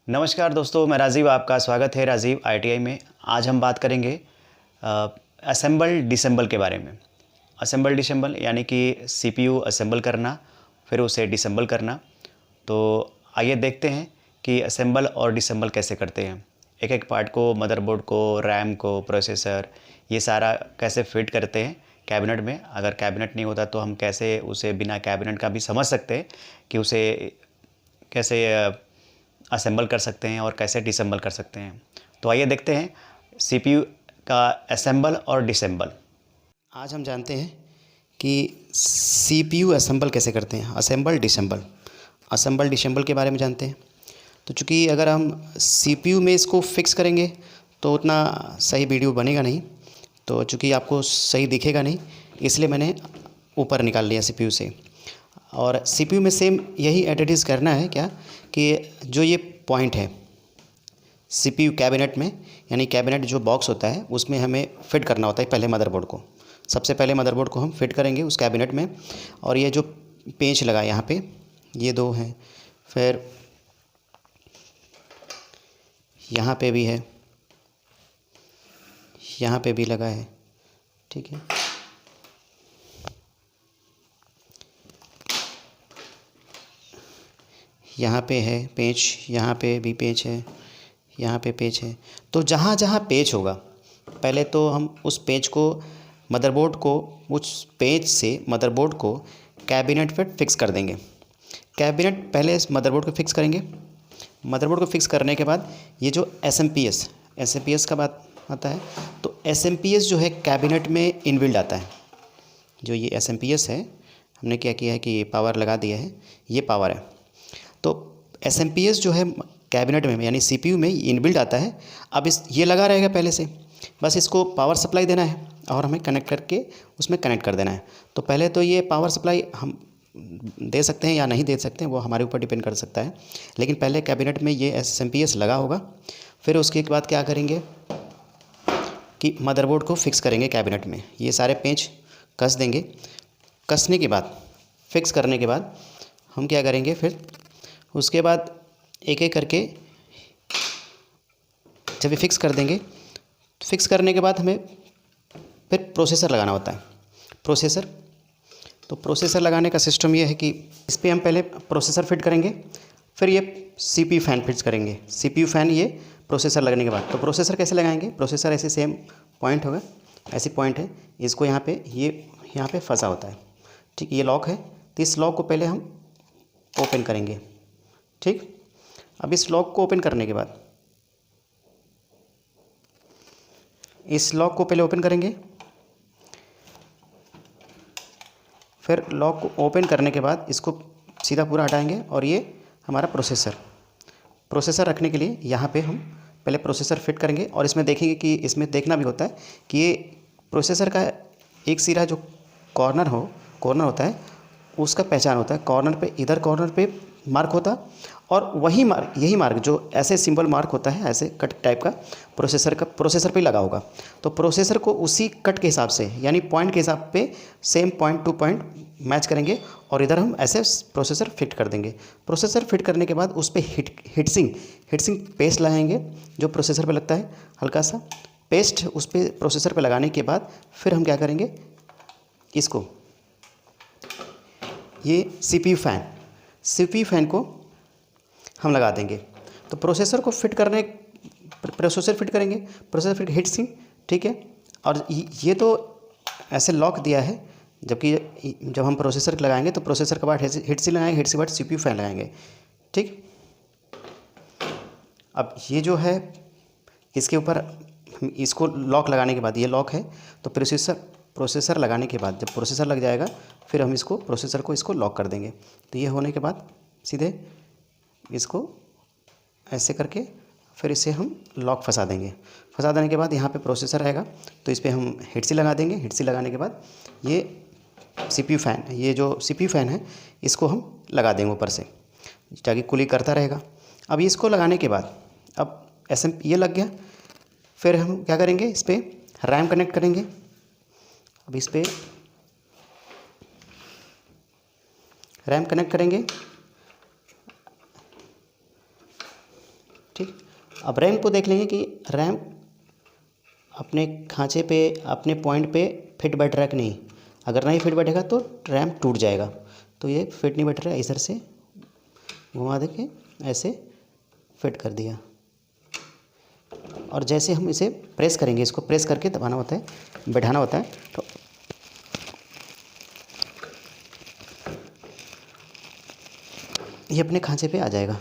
नमस्कार दोस्तों, मैं राजीव। आपका स्वागत है राजीव आईटीआई में। आज हम बात करेंगे असेंबल डिसेंबल के बारे में। असेंबल डिसेंबल यानी कि सीपीयू असेंबल करना, फिर उसे डिसेंबल करना। तो आइए देखते हैं कि असेंबल और डिसेंबल कैसे करते हैं। एक एक पार्ट को, मदरबोर्ड को, रैम को, प्रोसेसर, ये सारा कैसे फिट करते हैं कैबिनेट में। अगर कैबिनेट नहीं होता तो हम कैसे उसे बिना कैबिनेट का भी समझ सकते हैं कि उसे कैसे असेंबल कर सकते हैं और कैसे डिसेंबल कर सकते हैं। तो आइए देखते हैं सीपीयू का असेंबल और डिसेंबल। आज हम जानते हैं कि सीपीयू असेंबल कैसे करते हैं, असेंबल डिसेंबल के बारे में जानते हैं। तो चूँकि अगर हम सीपीयू में इसको फिक्स करेंगे तो उतना सही वीडियो बनेगा नहीं, तो चूँकि आपको सही दिखेगा नहीं, इसलिए मैंने ऊपर निकाल लिया सीपीयू से। और सीपीयू में सेम यही एडिटिव करना है क्या कि जो ये पॉइंट है सीपीयू कैबिनेट में, यानी कैबिनेट जो बॉक्स होता है उसमें हमें फिट करना होता है। पहले मदरबोर्ड को, सबसे पहले मदरबोर्ड को हम फिट करेंगे उस कैबिनेट में। और ये जो पेंच लगा यहाँ पे, ये दो हैं, फिर यहाँ पे भी है, यहाँ पे भी लगा है, ठीक है। यहाँ पे है पेंच, यहाँ पे भी पेंच है, यहाँ पे पेंच है। तो जहाँ जहाँ पेंच होगा, पहले तो हम उस पेंच को मदरबोर्ड को उस पेंच से मदरबोर्ड को कैबिनेट पे फिक्स कर देंगे। कैबिनेट पहले इस मदरबोर्ड को फिक्स करेंगे। मदरबोर्ड को फिक्स करने के बाद ये जो एस एम पी एस का बात आता है, तो एस एम पी एस जो है कैबिनेट में इनबिल्ड आता है। जो ये एस एम पी एस है, हमने क्या किया है कि पावर लगा दिया है, ये पावर है। तो एस एम पी एस जो है कैबिनेट में यानी सी पी यू में इनबिल्ट आता है। अब इस ये लगा रहेगा पहले से, बस इसको पावर सप्लाई देना है और हमें कनेक्ट करके उसमें कनेक्ट कर देना है। तो पहले तो ये पावर सप्लाई हम दे सकते हैं या नहीं दे सकते हैं, वो हमारे ऊपर डिपेंड कर सकता है। लेकिन पहले कैबिनेट में ये एस एम पी एस लगा होगा। फिर उसके बाद क्या करेंगे कि मदरबोर्ड को फिक्स करेंगे कैबिनेट में। ये सारे पेंच कस देंगे। कसने के बाद, फिक्स करने के बाद हम क्या करेंगे, फिर उसके बाद एक एक करके जब ये फिक्स कर देंगे, तो फिक्स करने के बाद हमें फिर प्रोसेसर लगाना होता है। तो प्रोसेसर लगाने का सिस्टम ये है कि इस पर हम पहले प्रोसेसर फिट करेंगे, फिर ये सीपीयू फ़ैन फिट करेंगे। सीपीयू फ़ैन ये प्रोसेसर लगने के बाद, तो प्रोसेसर कैसे लगाएंगे, प्रोसेसर ऐसे सेम पॉइंट होगा, ऐसी पॉइंट है, इसको यहाँ पे ये यहाँ पे फंसा होता है, ठीक। ये लॉक है, तो इस लॉक को पहले हम ओपन करेंगे, ठीक। अब इस लॉक को ओपन करने के बाद, इस लॉक को पहले ओपन करेंगे। फिर लॉक को ओपन करने के बाद इसको सीधा पूरा हटाएंगे और ये हमारा प्रोसेसर रखने के लिए यहाँ पे हम पहले प्रोसेसर फिट करेंगे। और इसमें देखेंगे कि इसमें देखना भी होता है कि ये प्रोसेसर का एक सिरा जो कॉर्नर होता है, उसका पहचान होता है। कॉर्नर पे, इधर कॉर्नर पे मार्क होता, और यही मार्क जो ऐसे सिंबल मार्क होता है, ऐसे कट टाइप का प्रोसेसर पे लगा होगा। तो प्रोसेसर को उसी कट के हिसाब से, यानी पॉइंट के हिसाब पे same point two point match करेंगे और इधर हम ऐसे प्रोसेसर फिट कर देंगे। प्रोसेसर फिट करने के बाद उस पर हीटसिंक पेस्ट लगाएंगे जो प्रोसेसर पे लगता है, हल्का सा पेस्ट उस पर प्रोसेसर पे लगाने के बाद फिर हम क्या करेंगे, इसको ये सीपीयू फ़ैन को हम लगा देंगे। तो प्रोसेसर फिट करेंगे, प्रोसेसर फिट हीट सिंक, ठीक है। और ये तो ऐसे लॉक दिया है, जबकि जब हम प्रोसेसर लगाएंगे तो प्रोसेसर के बाद हीट सिंक लगाएंगे, हीट सिंक के बाद सीपीयू फ़ैन लगाएंगे, ठीक। अब ये जो है, इसके ऊपर इसको लॉक लगाने के बाद, ये लॉक है, तो प्रोसेसर लगाने के बाद जब प्रोसेसर लग जाएगा, फिर हम प्रोसेसर को इसको लॉक कर देंगे। तो ये होने के बाद सीधे इसको ऐसे करके फिर इसे हम लॉक फंसा देंगे। फंसा देने के बाद यहाँ पे प्रोसेसर रहेगा, तो इस पर हम हीटसी लगा देंगे। हीटसी लगाने के बाद ये सीपीयू फ़ैन, ये जो सीपीयू फ़ैन है, इसको हम लगा देंगे ऊपर से, ताकि कूलिंग करता रहेगा। अब इसको लगाने के बाद, अब ये लग गया। फिर हम क्या करेंगे, इस पर रैम कनेक्ट करेंगे। अब इस पर रैम कनेक्ट करेंगे। अब रैम को देख लेंगे कि रैम अपने खांचे पे, अपने पॉइंट पे फिट बैठ रहा है कि नहीं। अगर नहीं फिट बैठेगा तो रैम टूट जाएगा। तो ये फिट नहीं बैठ रहा है, इधर से घुमा दे के ऐसे फिट कर दिया। और जैसे हम इसे प्रेस करेंगे, इसको प्रेस करके दबाना होता है, बैठाना होता है, तो ये अपने खांचे पे आ जाएगा।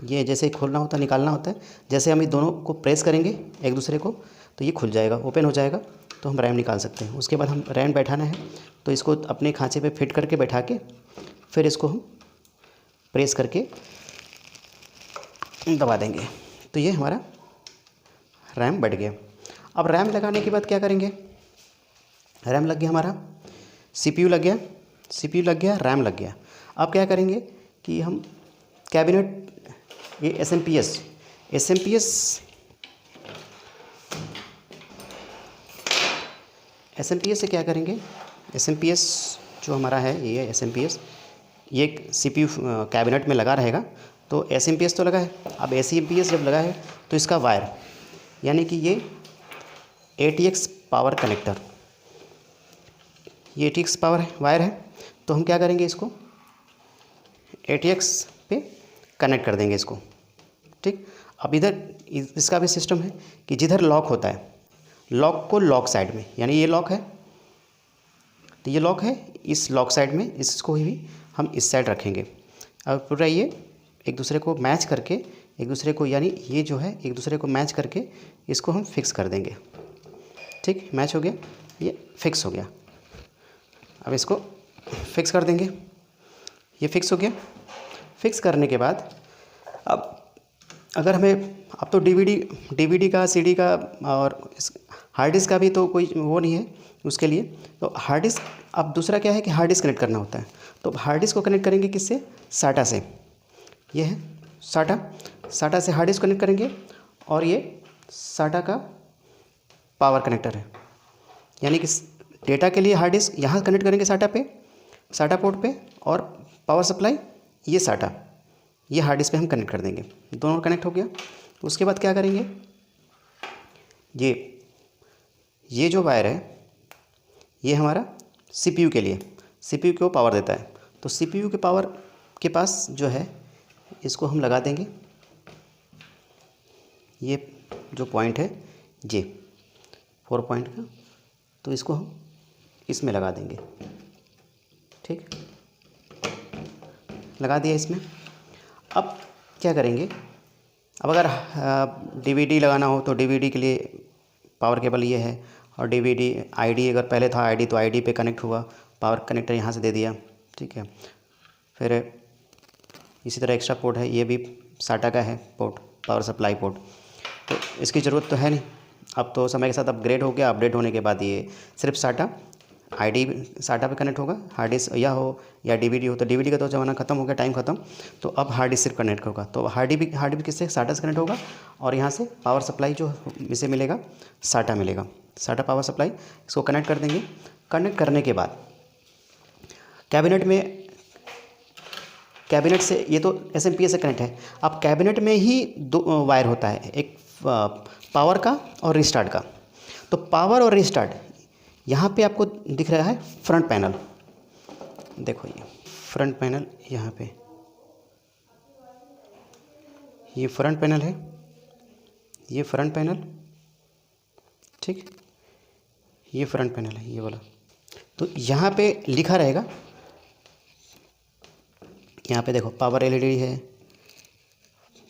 ये जैसे खोलना होता है, निकालना होता है, जैसे हम ये दोनों को प्रेस करेंगे एक दूसरे को तो ये खुल जाएगा, ओपन हो जाएगा, तो हम रैम निकाल सकते हैं। उसके बाद हम रैम बैठाना है तो इसको अपने खांचे पे फिट करके बैठा के फिर इसको हम प्रेस करके दबा देंगे, तो ये हमारा रैम बैठ गया। अब रैम लगाने के बाद क्या करेंगे, रैम लग गया हमारा, सीपीयू लग गया, सीपीयू लग गया, रैम लग गया। अब क्या करेंगे कि हम कैबिनेट, ये एसएमपीएस से क्या करेंगे, एसएमपीएस जो हमारा है, ये एसएमपीएस, ये सीपीयू कैबिनेट में लगा रहेगा। तो एसएमपीएस तो लगा है, अब एसएमपीएस जब लगा है तो इसका वायर, यानी कि ये ATX पावर कनेक्टर, ये ATX पावर वायर है, तो हम क्या करेंगे, इसको ATX पे कनेक्ट कर देंगे इसको। ठीक, अब इधर इसका भी सिस्टम है कि जिधर लॉक होता है, लॉक को लॉक साइड में, यानी ये लॉक है तो ये लॉक है, इस लॉक साइड में इसको भी हम इस साइड रखेंगे। अब पूरा ये एक दूसरे को मैच करके, एक दूसरे को, यानी ये जो है एक दूसरे को मैच करके इसको हम फिक्स कर देंगे। ठीक, मैच हो गया, ये फिक्स हो गया। अब इसको फिक्स कर देंगे, ये फिक्स हो गया। फिक्स करने के बाद अब अगर हमें, अब तो डीवीडी का, सीडी का और हार्ड डिस्क का भी तो कोई वो नहीं है उसके लिए, तो हार्ड डिस्क, अब दूसरा क्या है कि हार्ड डिस्क कनेक्ट करना होता है। तो हार्ड डिस्क को कनेक्ट करेंगे किससे, साटा से, ये है साटा से हार्ड डिस्क कनेक्ट करेंगे, और ये साटा का पावर कनेक्टर है, यानी कि डेटा के लिए हार्ड डिस्क यहाँ कनेक्ट करेंगे साटा पोर्ट पे, और पावर सप्लाई ये साटा, ये हार्ड डिस्क पे हम कनेक्ट कर देंगे। दोनों कनेक्ट हो गया। उसके बाद क्या करेंगे, ये जो वायर है ये हमारा सीपीयू के लिए, सीपीयू को पावर देता है। तो सीपीयू के पावर के पास जो है इसको हम लगा देंगे, ये जो पॉइंट है ये 4 पॉइंट का, तो इसको हम इसमें लगा देंगे। ठीक, लगा दिया इसमें। अब क्या करेंगे, अब अगर डीवीडी लगाना हो तो डीवीडी के लिए पावर केबल ये है, और डीवीडी आईडी अगर पहले था आईडी तो आईडी पे कनेक्ट हुआ, पावर कनेक्टर यहाँ से दे दिया। ठीक है, फिर इसी तरह एक्स्ट्रा पोर्ट है, ये भी साटा का है पोर्ट, पावर सप्लाई पोर्ट। तो इसकी ज़रूरत तो है नहीं, अब तो समय के साथ अपग्रेड हो गया, अपडेट होने के बाद ये सिर्फ साटा पे कनेक्ट होगा। हार्ड डिस्क या हो या डीवीडी हो, तो डीवीडी का तो ज़माना ख़त्म हो गया, टाइम ख़त्म, तो अब हार्ड डिस्क सिर्फ कनेक्ट होगा। तो हार्ड डिस्क किससे, साटा से कनेक्ट होगा, और यहाँ से पावर सप्लाई जो इसे मिलेगा साटा मिलेगा, साटा पावर सप्लाई, इसको कनेक्ट कर देंगे। कनेक्ट करने के बाद कैबिनेट से, ये तो एसएमपीएस से कनेक्ट है। अब कैबिनेट में ही 2 वायर होता है, एक पावर का और रिस्टार्ट का। तो पावर और रिस्टार्ट यहाँ पे आपको दिख रहा है फ्रंट पैनल, देखो ये फ्रंट पैनल, यहाँ पे ये फ्रंट पैनल है, ये फ्रंट पैनल, ठीक, ये फ्रंट पैनल है ये वाला। तो यहाँ पे लिखा रहेगा, यहाँ पे देखो पावर एलईडी है,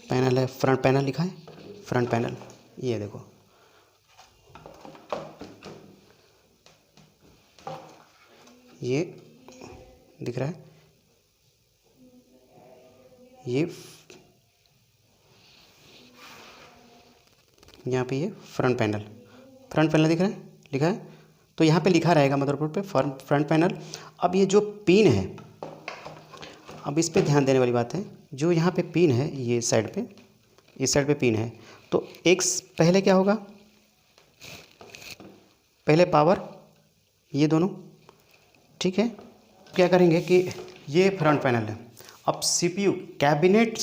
पैनल है, फ्रंट पैनल लिखा है, फ्रंट पैनल, ये देखो ये दिख रहा है, ये यहाँ पे ये फ्रंट पैनल दिख रहा है, लिखा है। तो यहाँ पे लिखा रहेगा मदरबोर्ड पे फ्रंट पैनल। अब ये जो पिन है, अब इस पे ध्यान देने वाली बात है, जो यहाँ पे पिन है, ये साइड पे, इस साइड पे पिन है, तो एक पहले क्या होगा, पहले पावर, ये दोनों, ठीक है। क्या करेंगे कि ये फ्रंट पैनल है, अब सीपीयू कैबिनेट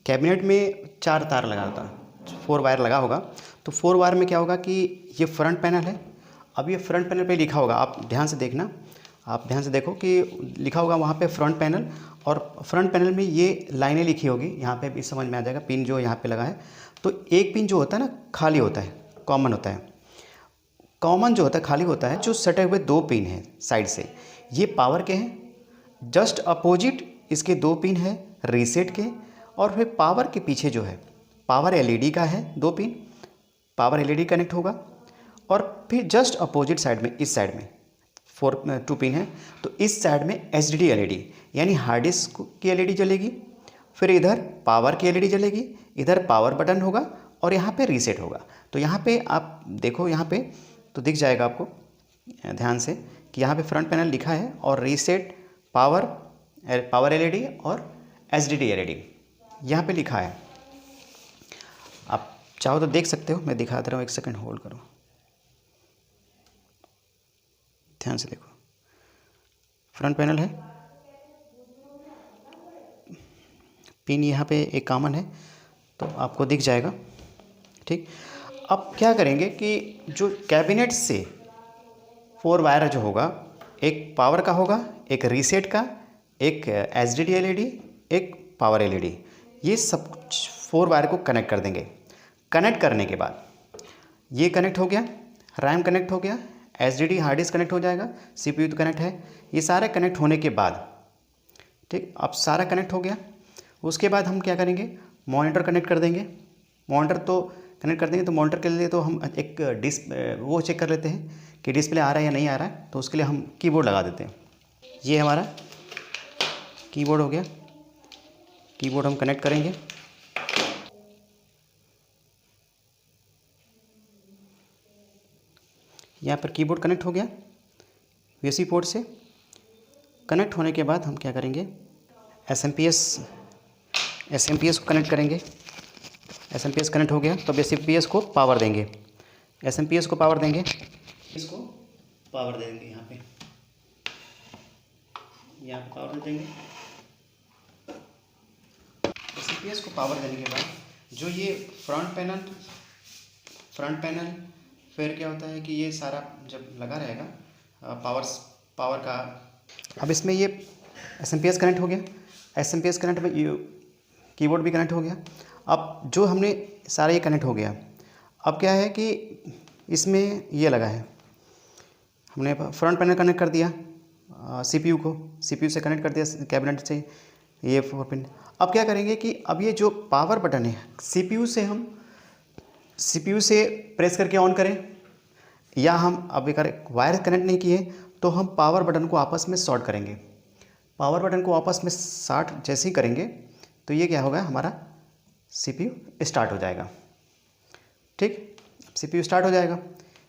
कैबिनेट में 4 तार लगा होता है, 4 वायर लगा होगा। तो 4 वायर में क्या होगा कि ये फ्रंट पैनल है। अब ये फ्रंट पैनल पे लिखा होगा, आप ध्यान से देखना, आप ध्यान से देखो कि लिखा होगा वहाँ पे फ्रंट पैनल, और फ्रंट पैनल में ये लाइनें लिखी होगी, यहाँ पे भी समझ में आ जाएगा। पिन जो यहाँ पे लगा है, तो एक पिन जो होता है ना खाली होता है, कॉमन होता है। कॉमन जो होता है खाली होता है। जो सटे हुए 2 पिन हैं साइड से, ये पावर के हैं। जस्ट अपोजिट इसके 2 पिन है रीसेट के, और फिर पावर के पीछे जो है पावर एलईडी का है 2 पिन, पावर एलईडी कनेक्ट होगा। और फिर जस्ट अपोजिट साइड में, इस साइड में 2 पिन है, तो इस साइड में एचडीडी एलईडी यानी हार्ड डिस्क की एलईडी जलेगी। फिर इधर पावर की एलईडी जलेगी, इधर पावर बटन होगा, और यहाँ पे रीसेट होगा। तो यहाँ पे आप देखो, यहाँ पे तो दिख जाएगा आपको ध्यान से कि यहाँ पे फ्रंट पैनल लिखा है, और रीसेट, पावर एलईडी और एचडीडी एलईडी यहाँ पे लिखा है। आप चाहो तो देख सकते हो, मैं दिखा दे रहा हूँ, 1 सेकंड होल्ड करो, ध्यान से देखो। फ्रंट पैनल है, पिन यहाँ पे एक कॉमन है, तो आपको दिख जाएगा। ठीक, अब क्या करेंगे कि जो कैबिनेट से 4 वायर जो होगा, एक पावर का होगा, एक रीसेट का, एक एचडीडी एलईडी, एक पावर एलईडी, ये सब 4 वायर को कनेक्ट कर देंगे। कनेक्ट करने के बाद ये कनेक्ट हो गया, रैम कनेक्ट हो गया, एचडीडी हार्ड डिस्क कनेक्ट हो जाएगा, सीपीयू तो कनेक्ट है। ये सारे कनेक्ट होने के बाद, ठीक, अब सारा कनेक्ट हो गया। उसके बाद हम क्या करेंगे, मॉनिटर कनेक्ट कर देंगे। मॉनिटर तो कनेक्ट कर देंगे, तो मॉनिटर के लिए तो हम एक वो चेक कर लेते हैं कि डिस्प्ले आ रहा है या नहीं आ रहा है। तो उसके लिए हम कीबोर्ड लगा देते हैं। ये हमारा कीबोर्ड हो गया, कीबोर्ड हम कनेक्ट करेंगे। यहाँ पर कीबोर्ड कनेक्ट हो गया यूएसबी पोर्ट से। कनेक्ट होने के बाद हम क्या करेंगे, एसएमपीएस को कनेक्ट करेंगे। एसएमपीएस कनेक्ट हो गया, तो एसएमपीएस को पावर देंगे। एसएमपीएस को पावर देंगे, इसको पावर देंगे। यहाँ पे पावर दे देंगे। एसएमपीएस को पावर देने के बाद जो ये फ्रंट पैनल फिर क्या होता है कि ये सारा जब लगा रहेगा पावर का, अब इसमें ये एसएमपीएस कनेक्ट हो गया। एसएमपीएस कनेक्ट में कीबोर्ड भी कनेक्ट हो गया। अब जो हमने सारा ये कनेक्ट हो गया, अब क्या है कि इसमें ये लगा है, हमने फ्रंट पैनल कनेक्ट कर दिया सीपीयू से कनेक्ट कर दिया कैबिनेट से, ये 4 पिन। अब क्या करेंगे कि अब ये जो पावर बटन है सीपीयू से प्रेस करके ऑन करें, या हम अब अगर वायर कनेक्ट नहीं किए तो हम पावर बटन को आपस में शॉर्ट करेंगे। पावर बटन को आपस में शॉर्ट जैसे ही करेंगे तो ये क्या होगा, हमारा सीपीयू स्टार्ट हो जाएगा। ठीक, सीपीयू स्टार्ट हो जाएगा।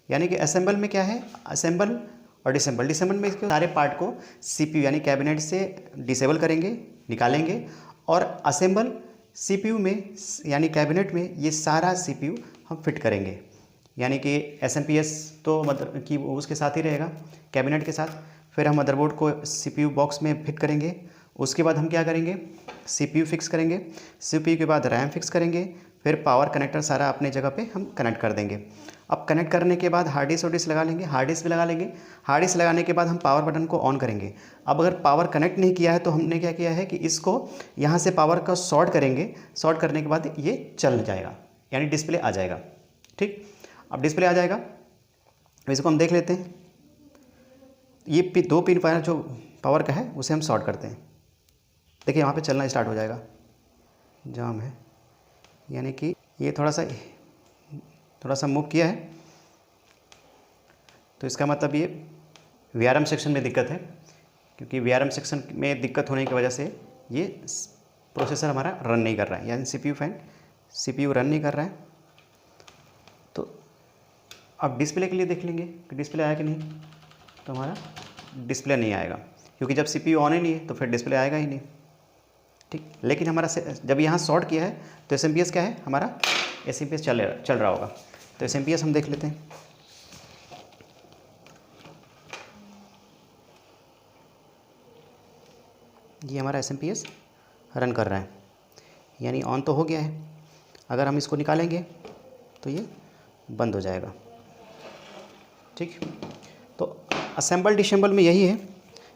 यानी कि असेंबल में क्या है, असेंबल और डिसेंबल में इसके सारे पार्ट को सीपीयू यानी कैबिनेट से डिसेबल करेंगे, निकालेंगे, और असेंबल सीपीयू में यानी कैबिनेट में ये सारा सीपीयू हम फिट करेंगे। यानी कि एसएमपीएस तो मतलब कि उसके साथ ही रहेगा कैबिनेट के साथ। फिर हम मदरबोर्ड को सीपीयू बॉक्स में फिट करेंगे। उसके बाद हम क्या करेंगे, सीपीयू फिक्स करेंगे। सीपीयू के बाद रैम फिक्स करेंगे। फिर पावर कनेक्टर सारा अपने जगह पे हम कनेक्ट कर देंगे। अब कनेक्ट करने के बाद हार्ड डिस्क लगा लेंगे, हार्ड डिस्क भी लगा लेंगे। हार्ड डिस्क लगाने के बाद हम पावर बटन को ऑन करेंगे। अब अगर पावर कनेक्ट नहीं किया है तो हमने क्या किया है कि इसको यहाँ से पावर का शॉर्ट करेंगे। शॉर्ट करने के बाद ये चल जाएगा, यानी डिस्प्ले आ जाएगा। ठीक, अब डिस्प्ले आ जाएगा, इसको हम देख लेते हैं। ये 2 पिन वायर जो पावर का है उसे हम शॉर्ट करते हैं। देखिए वहाँ पे चलना स्टार्ट हो जाएगा, जाम है, यानी कि ये थोड़ा सा मूव किया है, तो इसका मतलब ये वीआरएम सेक्शन में दिक्कत है। क्योंकि वीआरएम सेक्शन में दिक्कत होने की वजह से ये प्रोसेसर हमारा रन नहीं कर रहा है, यानी सीपीयू रन नहीं कर रहा है। तो अब डिस्प्ले के लिए देख लेंगे कि डिस्प्ले आया कि नहीं। तो हमारा डिस्प्ले नहीं आएगा, क्योंकि जब सीपीयू ऑन ही नहीं है तो फिर डिस्प्ले आएगा ही नहीं। ठीक, लेकिन हमारा जब यहाँ शॉर्ट किया है तो एसएमपीएस क्या है, हमारा एसएमपीएस चल रहा होगा। तो एसएमपीएस हम देख लेते हैं। ये हमारा एसएमपीएस रन कर रहा है। यानी ऑन तो हो गया है। अगर हम इसको निकालेंगे तो ये बंद हो जाएगा। ठीक, तो असेंबल डिसेंबल में यही है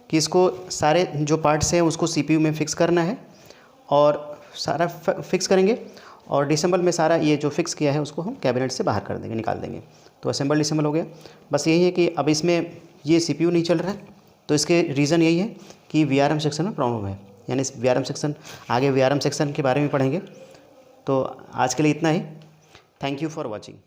कि इसको सारे जो पार्ट्स हैं उसको सीपीयू में फ़िक्स करना है और सारा फिक्स करेंगे, और डिसेंबल में सारा ये जो फिक्स किया है उसको हम कैबिनेट से बाहर कर देंगे, निकाल देंगे। तो असेंबल डिसेंबल हो गया। बस यही है कि अब इसमें ये सीपीयू नहीं चल रहा है, तो इसके रीज़न यही है कि वीआरएम सेक्शन में प्रॉब्लम है, यानी इस वीआरएम सेक्शन, आगे वीआरएम सेक्शन के बारे में पढ़ेंगे। तो आज के लिए इतना ही। Thank you for watching.